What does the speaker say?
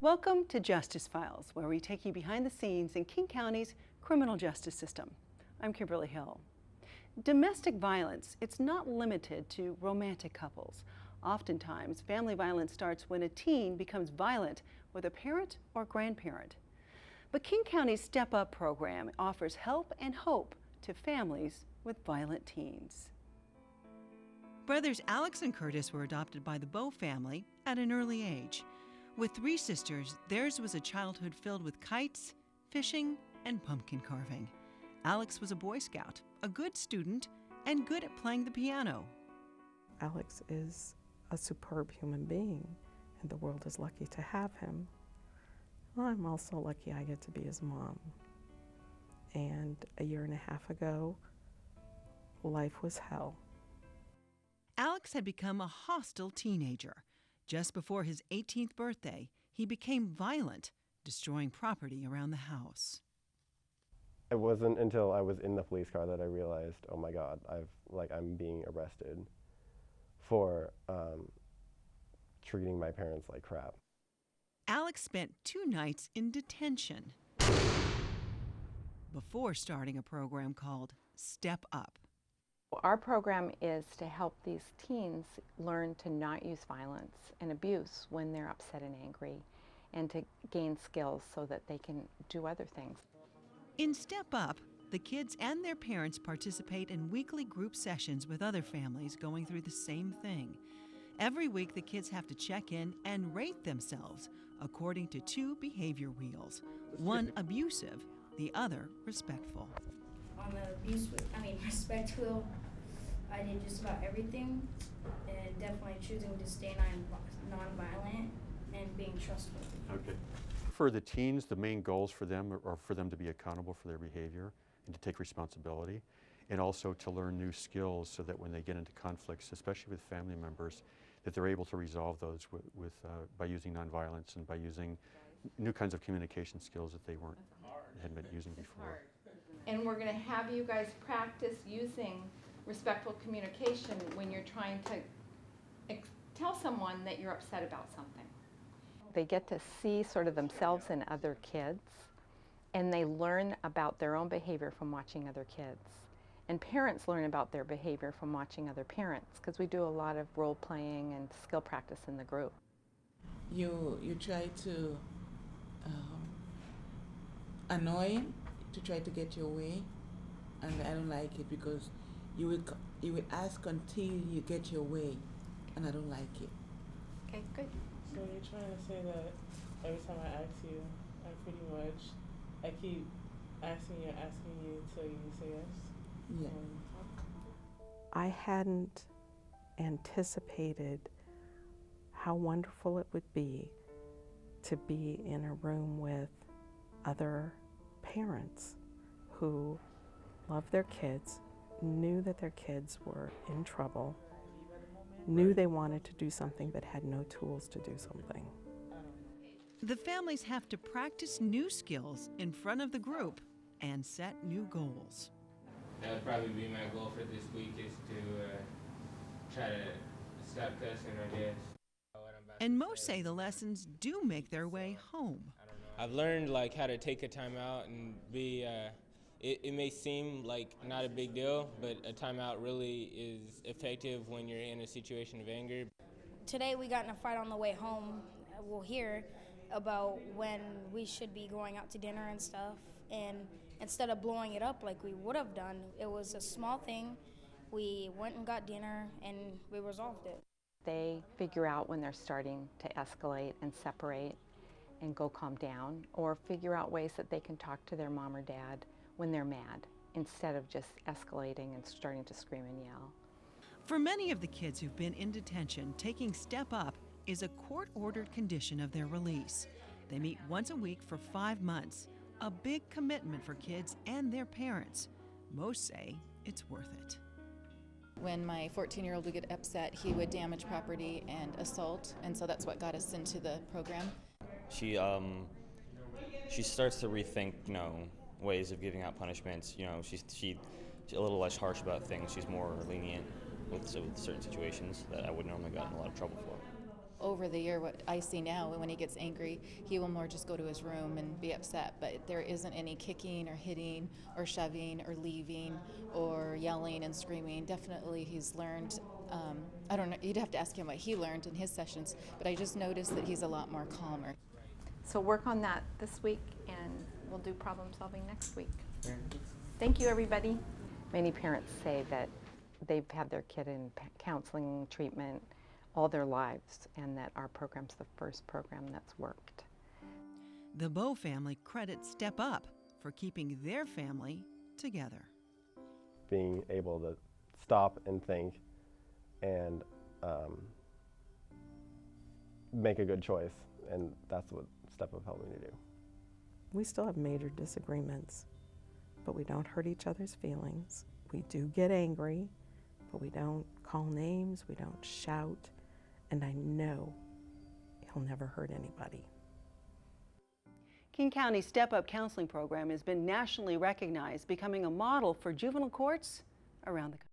Welcome to Justice Files, where we take you behind the scenes in King County's criminal justice system. I'm Kimberly Hill. Domestic violence, it's not limited to romantic couples. Oftentimes, family violence starts when a teen becomes violent with a parent or grandparent. But King County's Step Up program offers help and hope to families with violent teens. Brothers Alex and Curtis were adopted by the Beaux family at an early age. With three sisters, theirs was a childhood filled with kites, fishing, and pumpkin carving. Alex was a Boy Scout, a good student, and good at playing the piano. Alex is a superb human being, and the world is lucky to have him. I'm also lucky I get to be his mom. And a year and a half ago, life was hell. Alex had become a hostile teenager. Just before his 18th birthday, he became violent, destroying property around the house. It wasn't until I was in the police car that I realized, oh my God, I'm being arrested for treating my parents like crap. Alex spent 2 nights in detention before starting a program called Step Up. Our program is to help these teens learn to not use violence and abuse when they're upset and angry, and to gain skills so that they can do other things. In Step Up, the kids and their parents participate in weekly group sessions with other families going through the same thing. Every week, the kids have to check in and rate themselves according to 2 behavior wheels, one abusive, the other respectful. On the respect wheel, I did just about everything, and definitely choosing to stay non-violent and being trustworthy. Okay. For the teens, the main goals for them are for them to be accountable for their behavior and to take responsibility, and also to learn new skills so that when they get into conflicts, especially with family members, that they're able to resolve those by using nonviolence and by using new kinds of communication skills that they hadn't been using before. And we're going to have you guys practice using respectful communication when you're trying to tell someone that you're upset about something. They get to see sort of themselves in other kids, and they learn about their own behavior from watching other kids. And parents learn about their behavior from watching other parents, because we do a lot of role playing and skill practice in the group. You try to annoy him to try to get your way, and I don't like it because you will ask until you get your way, and I don't like it. Okay, good. So you're trying to say that every time I ask you, I keep asking you till you say yes? Yeah. I hadn't anticipated how wonderful it would be to be in a room with other parents who love their kids, knew that their kids were in trouble, knew they wanted to do something but had no tools to do something. The families have to practice new skills in front of the group and set new goals. That would probably be my goal for this week, is to try to stop cussing, I guess. And most say the lessons do make their way home. I've learned how to take a timeout and be, it may seem like not a big deal, but a timeout really is effective when you're in a situation of anger. Today we got in a fight on the way home. We'll hear about when we should be going out to dinner and stuff, and instead of blowing it up like we would have done, it was a small thing. We went and got dinner and we resolved it. They figure out when they're starting to escalate and separate and go calm down, or figure out ways that they can talk to their mom or dad when they're mad, instead of just escalating and starting to scream and yell. For many of the kids who've been in detention, taking Step Up is a court-ordered condition of their release. They meet once a week for 5 months, a big commitment for kids and their parents. Most say it's worth it. When my 14-year-old would get upset, he would damage property and assault, and so that's what got us into the program. She starts to rethink, ways of giving out punishments. She's a little less harsh about things. She's more lenient with certain situations that I would normally get in a lot of trouble for. over the year, what I see now, when he gets angry, he will more just go to his room and be upset, but there isn't any kicking or hitting or shoving or leaving or yelling and screaming. Definitely he's learned, I don't know, you'd have to ask him what he learned in his sessions, but I just noticed that he's a lot more calmer. So work on that this week, and we'll do problem solving next week. Thank you, everybody. Many parents say that they've had their kid in counseling treatment all their lives, and that our program's the first program that's worked. The Beaux family credits Step Up for keeping their family together. Being able to stop and think and make a good choice, and that's what Step Up helped me to do. We still have major disagreements, but we don't hurt each other's feelings. We do get angry, but we don't call names, we don't shout, and I know he'll never hurt anybody. King County's Step Up counseling program has been nationally recognized, becoming a model for juvenile courts around the country.